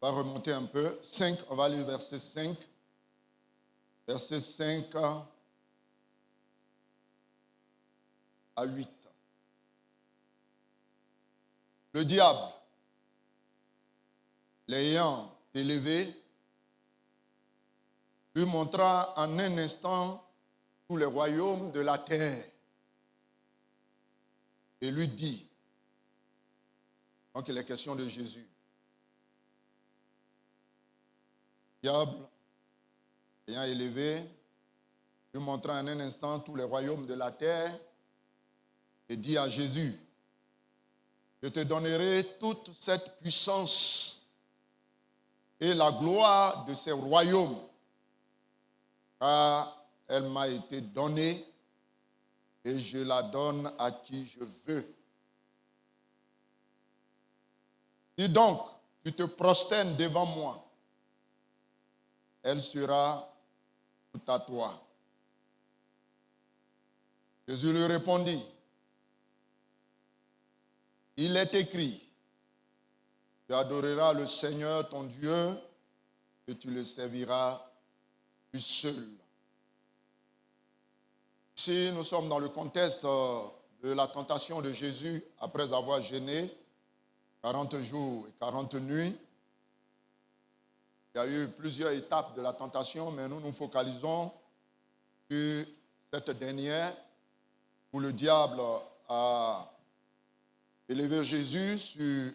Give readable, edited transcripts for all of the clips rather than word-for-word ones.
On va remonter un peu. 5, on va lire verset 5. Verset 5 à 8. Le diable, l'ayant élevé, lui montra en un instant tous les royaumes de la terre et lui dit, donc il est question de Jésus, le diable, ayant élevé, lui montra en un instant tous les royaumes de la terre et dit à Jésus, je te donnerai toute cette puissance et la gloire de ces royaumes, car elle m'a été donnée et je la donne à qui je veux. Si donc tu te prosternes devant moi, elle sera toute à toi. Jésus lui répondit, il est écrit, tu adoreras le Seigneur ton Dieu et tu le serviras lui seul. Ici, nous sommes dans le contexte de la tentation de Jésus après avoir jeûné 40 jours et 40 nuits. Il y a eu plusieurs étapes de la tentation, mais nous nous focalisons sur cette dernière où le diable a élevé Jésus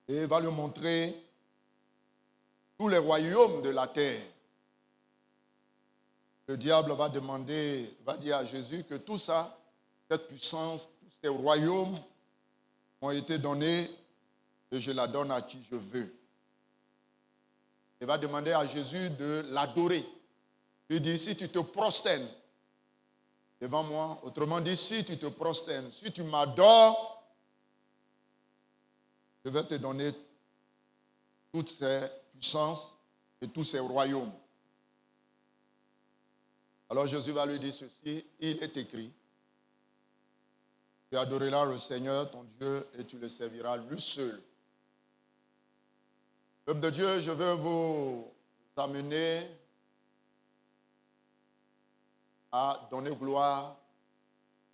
et va lui montrer tous les royaumes de la terre. Le diable va dire à Jésus que tout ça, cette puissance, tous ces royaumes ont été donnés et je la donne à qui je veux. Il va demander à Jésus de l'adorer. Il dit, si tu te prosternes devant moi, autrement dit, si tu te prosternes, si tu m'adores, je vais te donner toutes ces puissances et tous ces royaumes. Alors Jésus va lui dire ceci, il est écrit, tu adoreras le Seigneur ton Dieu et tu le serviras lui seul. Peuple de Dieu, je veux vous amener à donner gloire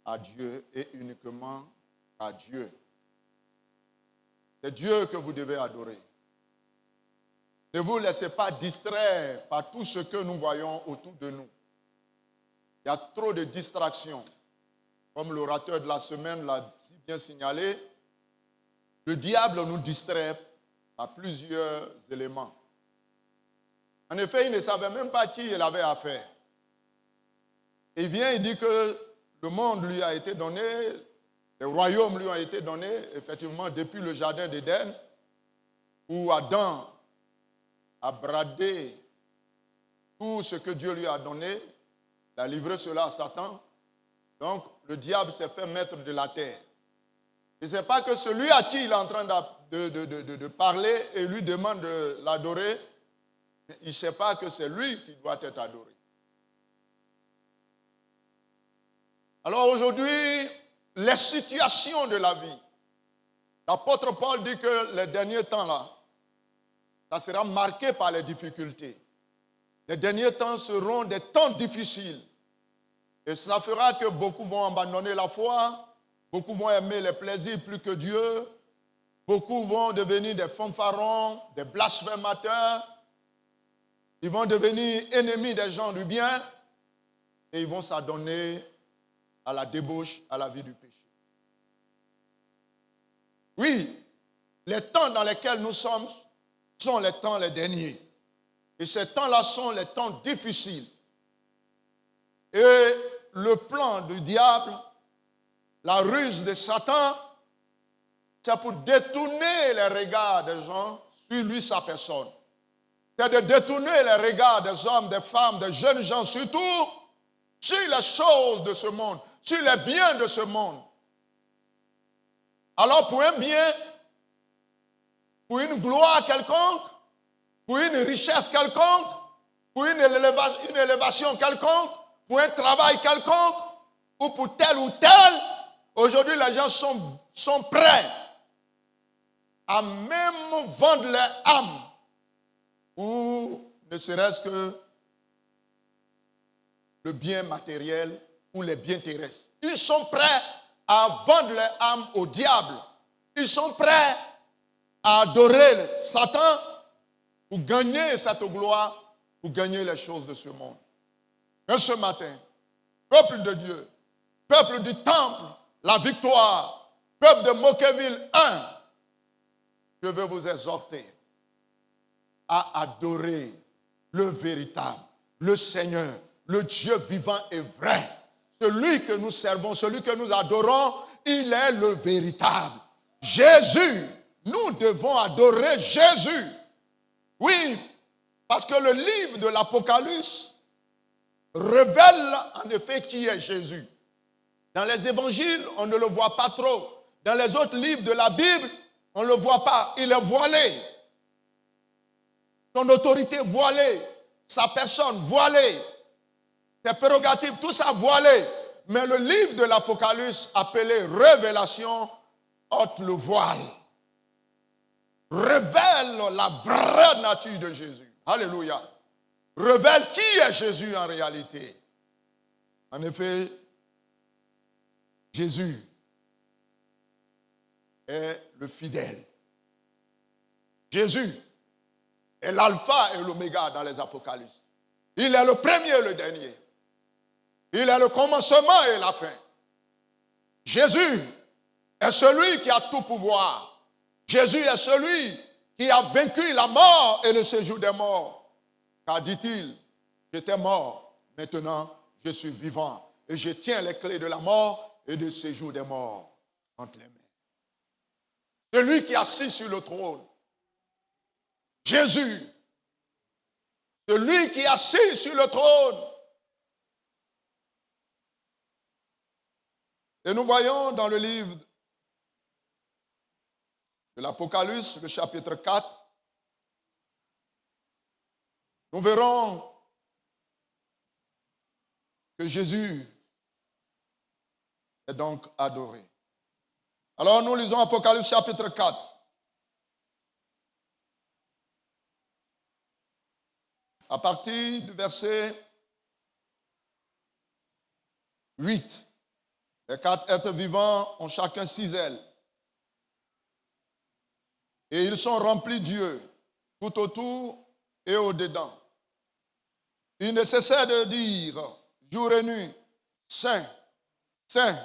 à Dieu et uniquement à Dieu. C'est Dieu que vous devez adorer. Ne vous laissez pas distraire par tout ce que nous voyons autour de nous. Il y a trop de distractions. Comme l'orateur de la semaine l'a si bien signalé, le diable nous distrait par plusieurs éléments. En effet, il ne savait même pas qui il avait affaire. Il vient, il dit que le monde lui a été donné, les royaumes lui ont été donnés, effectivement, depuis le jardin d'Éden, où Adam a bradé tout ce que Dieu lui a donné, il a livré cela à Satan. Donc, le diable s'est fait maître de la terre. Il ne sait pas que celui à qui il est en train de parler et lui demande de l'adorer, il ne sait pas que c'est lui qui doit être adoré. Alors aujourd'hui, les situations de la vie, l'apôtre Paul dit que les derniers temps là, ça sera marqué par les difficultés. Les derniers temps seront des temps difficiles. Et cela fera que beaucoup vont abandonner la foi, beaucoup vont aimer les plaisirs plus que Dieu, beaucoup vont devenir des fanfarons, des blasphémateurs, ils vont devenir ennemis des gens du bien et ils vont s'adonner à la débauche, à la vie du péché. Oui, les temps dans lesquels nous sommes sont les temps les derniers. Et ces temps-là sont les temps difficiles. Et le plan du diable, la ruse de Satan, c'est pour détourner les regards des gens sur lui, sa personne. C'est de détourner les regards des hommes, des femmes, des jeunes gens, surtout sur les choses de ce monde, sur les biens de ce monde. Alors pour un bien, pour une gloire quelconque, pour une richesse quelconque, pour une élévation quelconque, pour un travail quelconque, ou pour tel ou tel, aujourd'hui les gens sont prêts à même vendre leur âme, ou ne serait-ce que le bien matériel ou les biens terrestres. Ils sont prêts à vendre leur âme au diable. Ils sont prêts à adorer Satan pour gagner cette gloire, pour gagner les choses de ce monde. Mais ce matin, peuple de Dieu, peuple du temple, la victoire, peuple de Moqueville 1, je veux vous exhorter à adorer le véritable, le Seigneur, le Dieu vivant et vrai. Celui que nous servons, celui que nous adorons, il est le véritable. Jésus, nous devons adorer Jésus. Oui, parce que le livre de l'Apocalypse révèle en effet qui est Jésus. Dans les évangiles, on ne le voit pas trop. Dans les autres livres de la Bible, on ne le voit pas. Il est voilé. Son autorité voilée, sa personne voilée, ses prérogatives, tout ça voilé. Mais le livre de l'Apocalypse, appelé Révélation, ôte le voile. Révèle la vraie nature de Jésus. Alléluia. Révèle qui est Jésus en réalité. En effet, Jésus est le fidèle. Jésus est l'alpha et l'oméga dans les apocalypses. Il est le premier et le dernier. Il est le commencement et la fin. Jésus est celui qui a tout pouvoir. Jésus est celui qui a vaincu la mort et le séjour des morts. Car dit-il, j'étais mort, maintenant je suis vivant. Et je tiens les clés de la mort et du séjour des morts entre les mains. Celui qui est assis sur le trône. Jésus. Celui qui est assis sur le trône. Et nous voyons dans le livre de l'Apocalypse, le chapitre 4, nous verrons que Jésus est donc adoré. Alors nous lisons Apocalypse chapitre 4. À partir du verset 8. Les 4 êtres vivants ont chacun 6 ailes. Et ils sont remplis d'yeux, tout autour et au-dedans. Ils ne cessaient de dire, jour et nuit, Saint, Saint,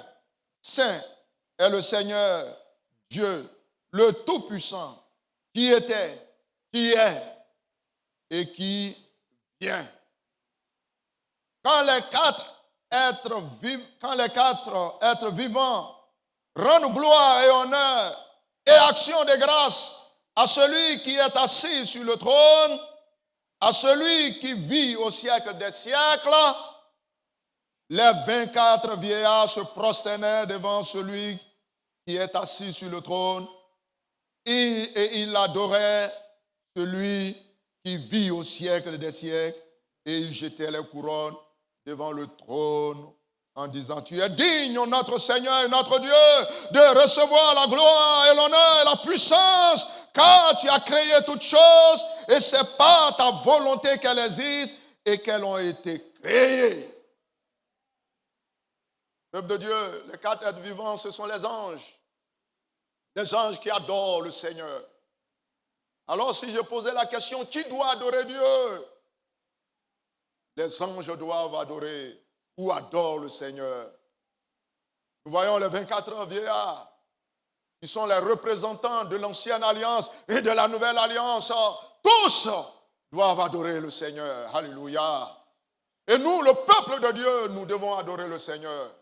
Saint est le Seigneur, Dieu, le Tout-Puissant, qui était, qui est et qui vient. Quand les quatre êtres vivants rendent gloire et honneur et action de grâce à celui qui est assis sur le trône, à celui qui vit au siècle des siècles, les 24 vieillards se prosternaient devant celui qui est assis sur le trône et ils adoraient celui qui vit au siècle des siècles et ils jetaient les couronnes devant le trône en disant, tu es digne, notre Seigneur et notre Dieu, de recevoir la gloire et l'honneur et la puissance, car tu as créé toutes choses et c'est par ta volonté qu'elles existent et qu'elles ont été créées. Peuple de Dieu, les 4 êtres vivants, ce sont les anges qui adorent le Seigneur. Alors si je posais la question, qui doit adorer Dieu? Les anges doivent adorer ou adorent le Seigneur. Nous voyons les 24 vieillards qui sont les représentants de l'ancienne alliance et de la nouvelle alliance. Tous doivent adorer le Seigneur. Alléluia. Et nous, le peuple de Dieu, nous devons adorer le Seigneur.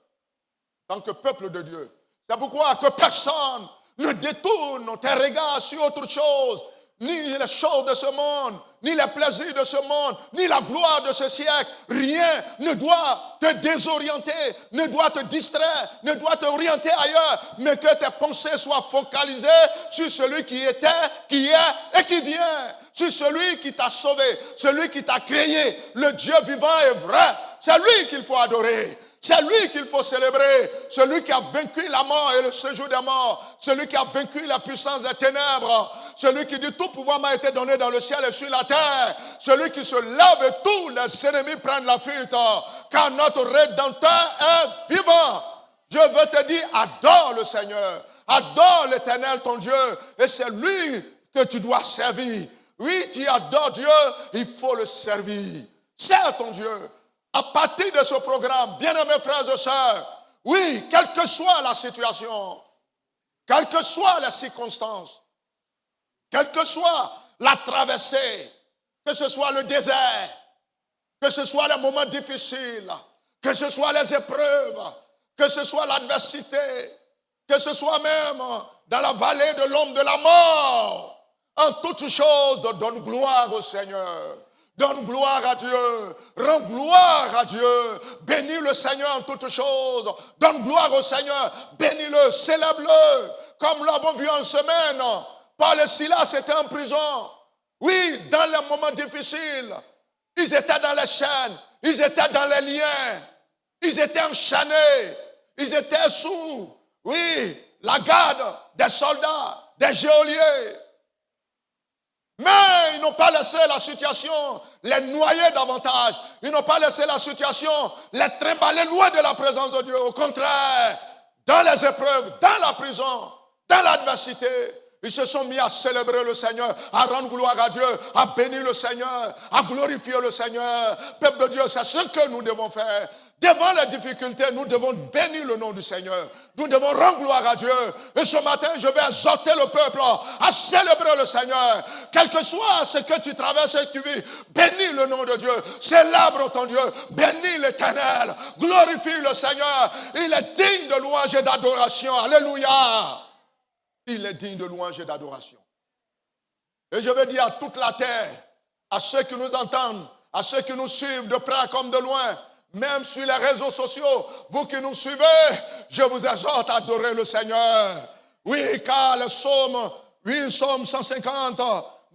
En tant que peuple de Dieu. C'est pourquoi que personne ne détourne tes regards sur autre chose, ni les choses de ce monde, ni les plaisirs de ce monde, ni la gloire de ce siècle. Rien ne doit te désorienter, ne doit te distraire, ne doit t'orienter ailleurs, mais que tes pensées soient focalisées sur celui qui était, qui est et qui vient, sur celui qui t'a sauvé, celui qui t'a créé, le Dieu vivant et vrai. C'est lui qu'il faut adorer. C'est lui qu'il faut célébrer, celui qui a vaincu la mort et le séjour des morts, celui qui a vaincu la puissance des ténèbres, celui qui dit tout pouvoir m'a été donné dans le ciel et sur la terre, celui qui se lève et tous les ennemis prennent la fuite, car notre Rédempteur est vivant. Je veux te dire, adore le Seigneur, adore l'Éternel ton Dieu, et c'est lui que tu dois servir. Oui, tu adores Dieu, il faut le servir. Sers ton Dieu. À partir de ce programme, bien-aimés frères et sœurs, oui, quelle que soit la situation, quelles que soient les circonstances, quelle que soit la traversée, que ce soit le désert, que ce soit les moments difficiles, que ce soit les épreuves, que ce soit l'adversité, que ce soit même dans la vallée de l'ombre de la mort, en toutes choses, donne gloire au Seigneur. Donne gloire à Dieu, rends gloire à Dieu, bénis le Seigneur en toutes choses, donne gloire au Seigneur, bénis-le, célèbre-le, comme nous l'avons vu en semaine. Paul et Silas étaient en prison, oui, dans les moments difficiles, ils étaient dans les chaînes, ils étaient dans les liens, ils étaient enchaînés, ils étaient sous, oui, la garde des soldats, des geôliers. Mais ils n'ont pas laissé la situation les noyer davantage. Ils n'ont pas laissé la situation les trimballer loin de la présence de Dieu. Au contraire, dans les épreuves, dans la prison, dans l'adversité, ils se sont mis à célébrer le Seigneur, à rendre gloire à Dieu, à bénir le Seigneur, à glorifier le Seigneur. Peuple de Dieu, c'est ce que nous devons faire. Devant les difficultés, nous devons bénir le nom du Seigneur. Nous devons rendre gloire à Dieu. Et ce matin, je vais exhorter le peuple à célébrer le Seigneur. Quel que soit ce que tu traverses et que tu vis, bénis le nom de Dieu. Célèbre ton Dieu. Bénis l'Éternel. Glorifie le Seigneur. Il est digne de louange et d'adoration. Alléluia. Il est digne de louange et d'adoration. Et je veux dire à toute la terre, à ceux qui nous entendent, à ceux qui nous suivent de près comme de loin, même sur les réseaux sociaux, vous qui nous suivez, je vous exhorte à adorer le Seigneur. Oui, car le psaume 150,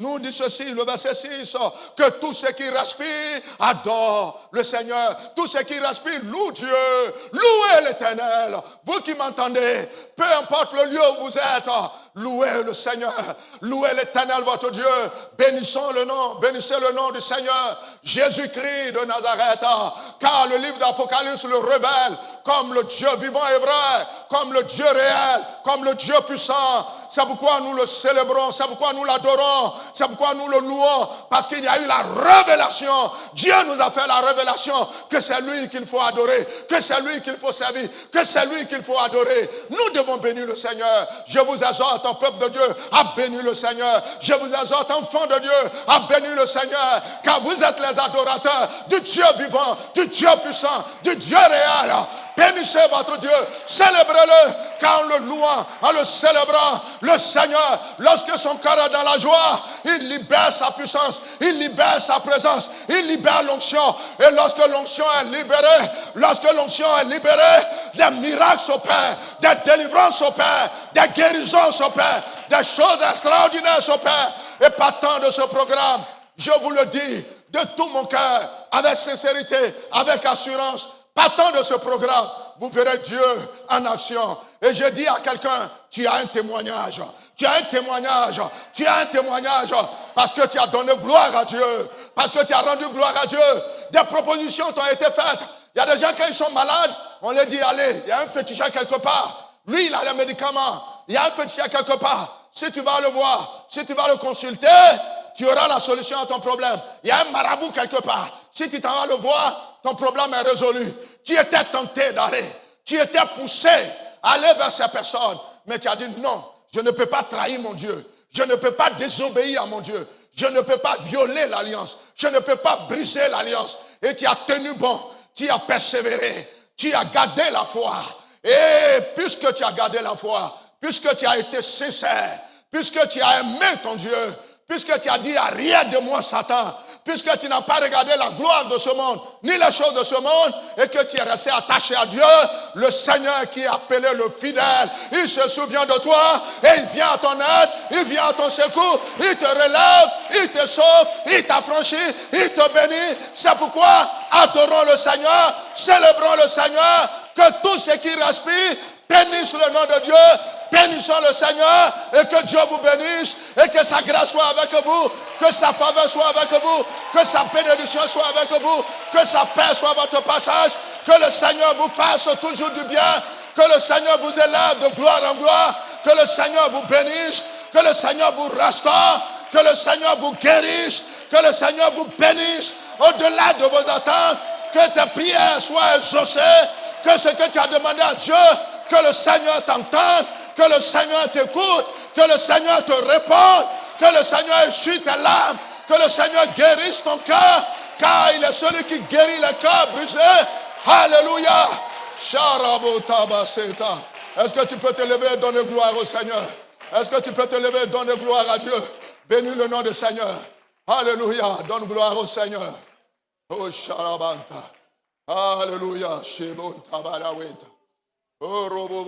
nous dit ceci, le verset 6, que tout ce qui respire adore le Seigneur. Tout ce qui respire loue Dieu, louez l'Éternel. Vous qui m'entendez, peu importe le lieu où vous êtes, louez le Seigneur, louez l'Éternel votre Dieu, bénissez le nom du Seigneur, Jésus-Christ de Nazareth, car le livre d'Apocalypse le révèle comme le Dieu vivant et vrai, comme le Dieu réel, comme le Dieu puissant. C'est pourquoi nous le célébrons, c'est pourquoi nous l'adorons, c'est pourquoi nous le louons, parce qu'il y a eu la révélation. Dieu nous a fait la révélation que c'est lui qu'il faut adorer, que c'est lui qu'il faut servir, que c'est lui qu'il faut adorer. Nous devons bénir le Seigneur. Je vous exhorte, peuple de Dieu, à bénir le Seigneur. Je vous exhorte, enfants de Dieu, à bénir le Seigneur, car vous êtes les adorateurs du Dieu vivant, du Dieu puissant, du Dieu réel. Bénissez votre Dieu, célébrez-le, car en le louant, en le célébrant, le Seigneur, lorsque son cœur est dans la joie, il libère sa puissance, il libère sa présence, il libère l'onction. Et lorsque l'onction est libérée, des miracles s'opèrent, des délivrances s'opèrent, des guérisons s'opèrent, des choses extraordinaires s'opèrent. Et partant de ce programme, je vous le dis de tout mon cœur, avec sincérité, avec assurance, partant de ce programme, vous verrez Dieu en action. Et je dis à quelqu'un, tu as un témoignage. Tu as un témoignage. Tu as un témoignage parce que tu as donné gloire à Dieu. Parce que tu as rendu gloire à Dieu. Des propositions t'ont été faites. Il y a des gens, quand ils sont malades, on leur dit, allez, il y a un féticheur quelque part. Lui, il a les médicaments. Il y a un féticheur quelque part. Si tu vas le voir, si tu vas le consulter, tu auras la solution à ton problème. Il y a un marabout quelque part. Si tu t'en vas le voir, ton problème est résolu. Tu étais tenté d'aller. Tu étais poussé à aller vers ces personnes. Mais tu as dit non, je ne peux pas trahir mon Dieu. Je ne peux pas désobéir à mon Dieu. Je ne peux pas violer l'alliance. Je ne peux pas briser l'alliance. Et tu as tenu bon. Tu as persévéré. Tu as gardé la foi. Et puisque tu as gardé la foi, puisque tu as été sincère, puisque tu as aimé ton Dieu, puisque tu as dit, il n'y a rien de moi, Satan, puisque tu n'as pas regardé la gloire de ce monde, ni les choses de ce monde, et que tu es resté attaché à Dieu, le Seigneur qui est appelé le fidèle, il se souvient de toi, et il vient à ton aide, il vient à ton secours, il te relève, il te sauve, il t'affranchit, il te bénit. C'est pourquoi adorons le Seigneur, célébrons le Seigneur, que tous ceux qui respirent bénissent le nom de Dieu. Bénissons le Seigneur et que Dieu vous bénisse et que sa grâce soit avec vous, que sa faveur soit avec vous, que sa bénédiction soit avec vous, que sa paix soit à votre passage, que le Seigneur vous fasse toujours du bien, que le Seigneur vous élève de gloire en gloire, que le Seigneur vous bénisse, que le Seigneur vous restaure, que le Seigneur vous guérisse, que le Seigneur vous bénisse au-delà de vos attentes, que tes prières soient exaucées, que ce que tu as demandé à Dieu, que le Seigneur t'entende, que le Seigneur t'écoute, que le Seigneur te réponde, que le Seigneur essuie tes larmes, que le Seigneur guérisse ton cœur, car il est celui qui guérit les cœurs brisés. Alléluia. Est-ce que tu peux te lever et donner gloire au Seigneur? Est-ce que tu peux te lever et donner gloire à Dieu? Bénis le nom du Seigneur. Alléluia. Donne gloire au Seigneur. Oh, Sharabanta. Alléluia. Oh,